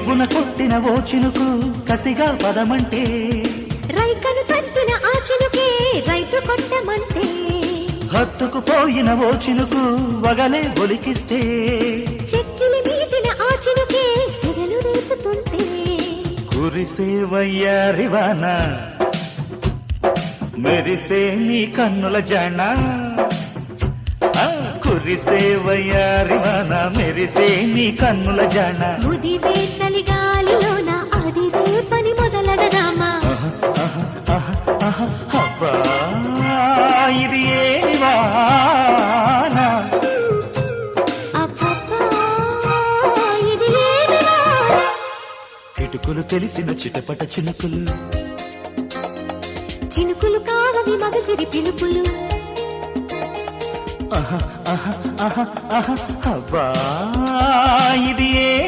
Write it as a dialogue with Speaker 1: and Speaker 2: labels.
Speaker 1: రివ్వున కొట్టిన ఓ చినుకు కసిగా పదమంటే
Speaker 2: రైకను తట్టిన ఆ చినుకే రైతు కొట్టమంటే
Speaker 1: హత్తుకుపోయిన ఓ చినుకు వగలే ఒలికిస్తే
Speaker 2: చెక్కిలి మీటిన ఆ చినుకే సెగలు రేపుతుంటే
Speaker 1: కురిసేవయ్యారివాన మెరిసే నీ కన్నుల జాణ కురిసేవయ్యారివాన మెరిసే నీ కన్నుల జాణ
Speaker 2: ముదిరే చలిగాలిలోన అది రేపని మొదలడదామా
Speaker 1: అబ్బా ఇది ఏ వాన
Speaker 2: అబ్బబ్బా, ఇది ఏమి వాన?
Speaker 1: కిటుకులు తెలిసిన చిటపట చినుకులు
Speaker 2: చినుకులు కావవి మగసిరి పిలుపులు
Speaker 1: అబ్బా ఇది ఏ